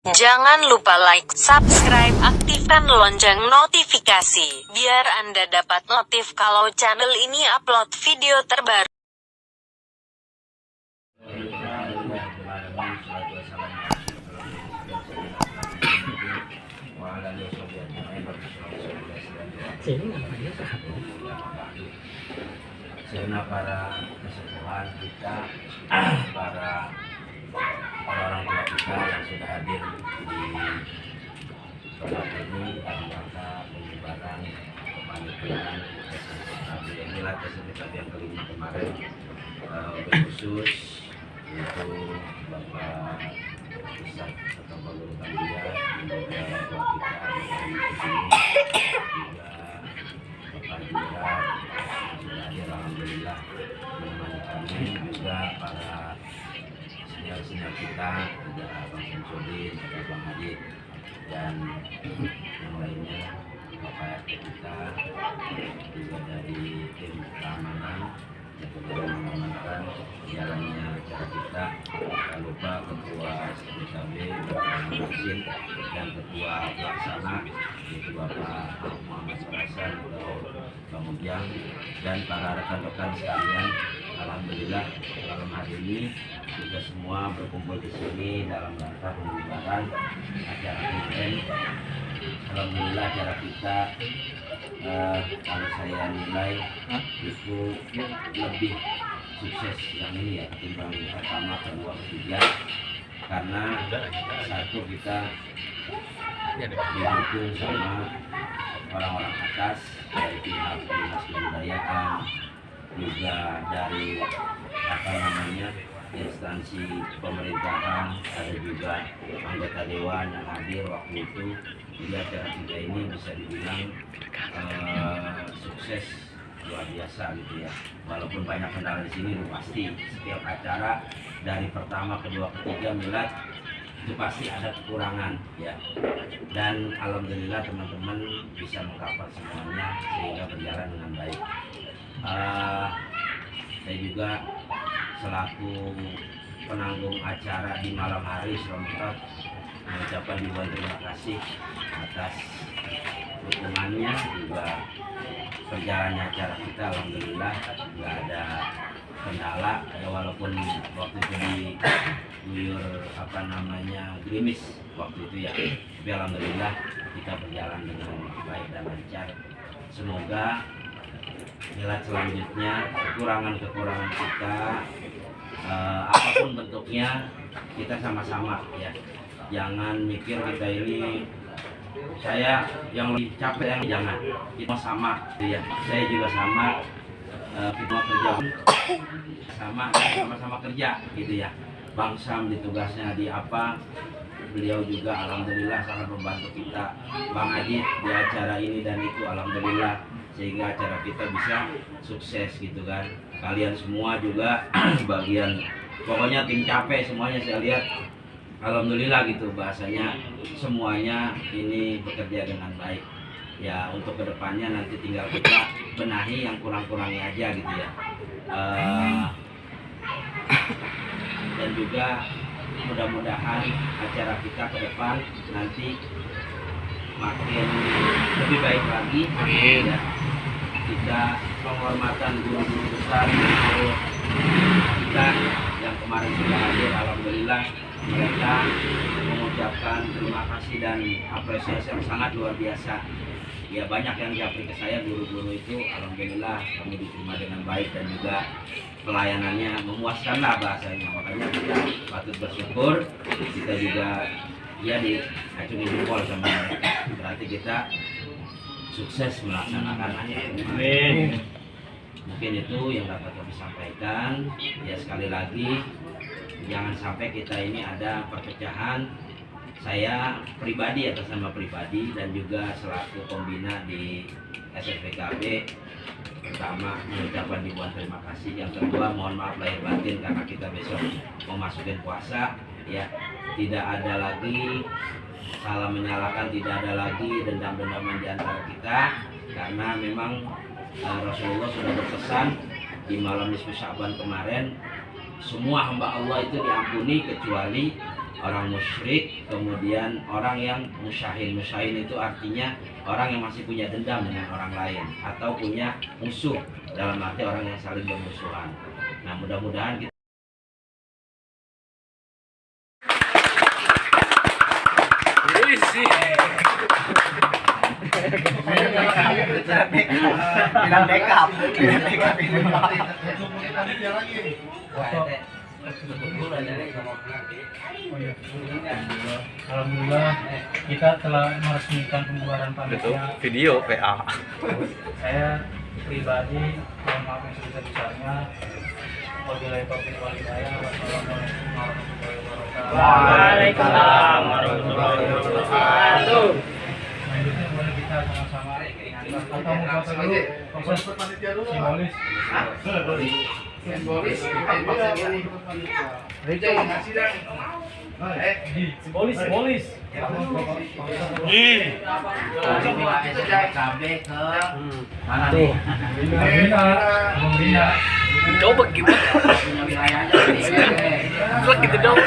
Jangan lupa like, subscribe, aktifkan lonceng notifikasi, biar Anda dapat notif kalau channel ini upload video terbaru. Segenap para kesepuhan kita, para orang tua kita yang sudah hadir di tempat ini dalam rangka penyebaran kepanitiaan inilah SMPKB yang kelima kemarin, khusus itu Bapak Ustaz atau Pak Guru Tandia dan juga orang tua kita yang di sini, juga Bapak Jura sudah hadir, alhamdulillah menemani kami, juga para senior kita, juga Bang Syamsuddin, juga Bang Hadid, dan yang lainnya, Bapak RT kita, juga dari tim keamanan yang sudah mengamankan jalannya acara kita. Tak lupa Ketua SPKB Bapak Masin dan Ketua Pelaksana yaitu Bapak Muhammad Sarasan atau Bang Ujang, dan para rekan-rekan sekalian. Alhamdulillah malam hari ini kita semua berkumpul di sini dalam rangka pembukaan acara event. Alhamdulillah acara kita kalau saya nilai itu lebih sukses yang ini ya ketimbang pertama, kedua, ketiga, karena satu kita didukung sama orang-orang atas dari pihak dinas kebudayaan, juga dari instansi pemerintahan, ada juga anggota dewan yang hadir waktu itu. Jadi acara kita ini bisa dibilang sukses luar biasa gitu ya. Walaupun banyak kendala di sini, pasti setiap acara dari pertama, kedua, ketiga milad itu pasti ada kekurangan ya. Dan alhamdulillah teman-teman bisa mengcover semuanya sehingga berjalan dengan baik. Saya juga selaku penanggung acara di malam hari serentak mengucapkan ribuan terima kasih atas dukungannya, juga perjalannya acara kita alhamdulillah nggak ada kendala ya, walaupun waktu itu diguyur gerimis waktu itu ya, tapi alhamdulillah kita berjalan dengan baik dan lancar. Semoga milad selanjutnya kekurangan-kekurangan kita apapun bentuknya kita sama-sama ya, jangan mikir kita ini saya yang lebih capek, yang jangan, kita sama ya, saya juga sama, kita kerja sama-sama kerja gitu ya. Bang Sam di tugasnya di apa, beliau juga alhamdulillah sangat membantu kita. Bang Adit di acara ini dan itu alhamdulillah, sehingga acara kita bisa sukses gitu kan. Kalian semua juga bagian, pokoknya tim capek semuanya saya lihat alhamdulillah gitu, bahasanya semuanya ini bekerja dengan baik ya. Untuk kedepannya nanti tinggal kita benahi yang kurang-kurangnya aja gitu ya. Dan juga mudah-mudahan acara kita ke depan nanti makin lebih baik lagi ya. Kita penghormatan guru-guru besar guru kita yang kemarin sudah hadir, alhamdulillah mereka mengucapkan terima kasih dan apresiasi yang sangat luar biasa ya. Banyak yang japri ke saya, guru-guru itu alhamdulillah kami diterima dengan baik dan juga pelayanannya memuaskan lah bahasanya. Makanya kita patut bersyukur, kita juga ya diacungi jempol sama mereka, berarti kita sukses melaksanakan acara ini. Mungkin itu yang dapat kami sampaikan ya. Sekali lagi jangan sampai kita ini ada perpecahan. Saya pribadi atas nama pribadi dan juga selaku pembina di SFPKB, pertama mengucapkan ribuan terima kasih. Yang kedua mohon maaf lahir batin karena kita besok mau masukin puasa ya. Tidak ada lagi salah menyalahkan, tidak ada lagi dendam-dendaman di antara kita, karena memang Rasulullah sudah berpesan di malam nisfu Sya'ban kemarin, semua hamba Allah itu diampuni kecuali orang musyrik, kemudian orang yang musyahin. Musyahin itu artinya orang yang masih punya dendam dengan orang lain atau punya musuh, dalam arti orang yang saling bermusuhan. Nah, mudah-mudahan kita Alhamdulillah kita telah meresmikan pembubaran panitia. Video PA. Saya pribadi mohon maaf yang sebesar-besarnya. Wabillahi taufiq wal hidayah. Wassalamualaikum warahmatullahi wabarakatuh. Waalaikumsalam warahmatullahi wabarakatuh. Selanjutnya boleh kita sama-sama atau mau foto dulu, simbolis. Simbolis. mana nih? Bina. Coba gimana? Kok gitu dong?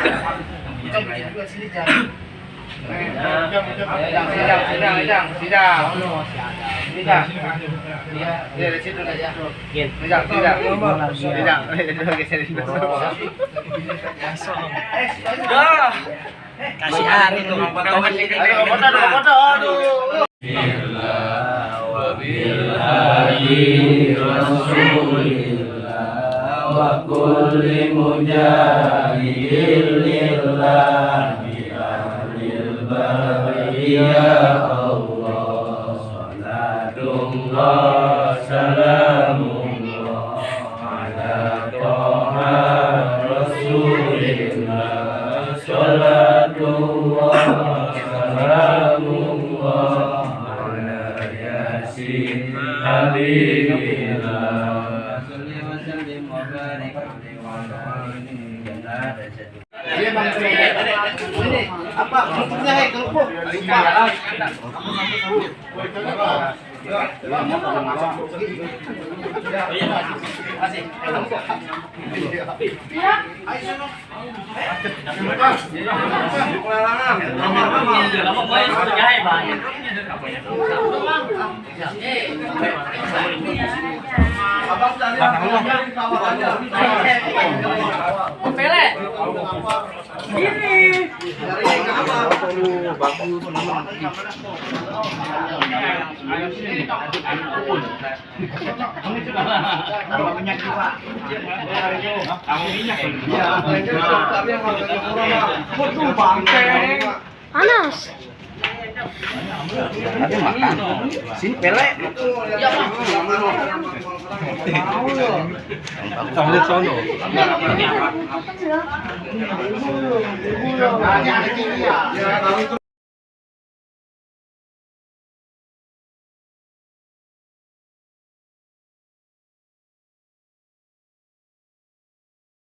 Kasih hari tuh wa kulli mujahidin lillah bi ahlil bari ya Allah salatullah salamullah ala toha rasulillah salatullah salamullah ala yasin habibillah apa kerupuknya kerupuk Panas. tapi makan sini pele Kamu sono. ya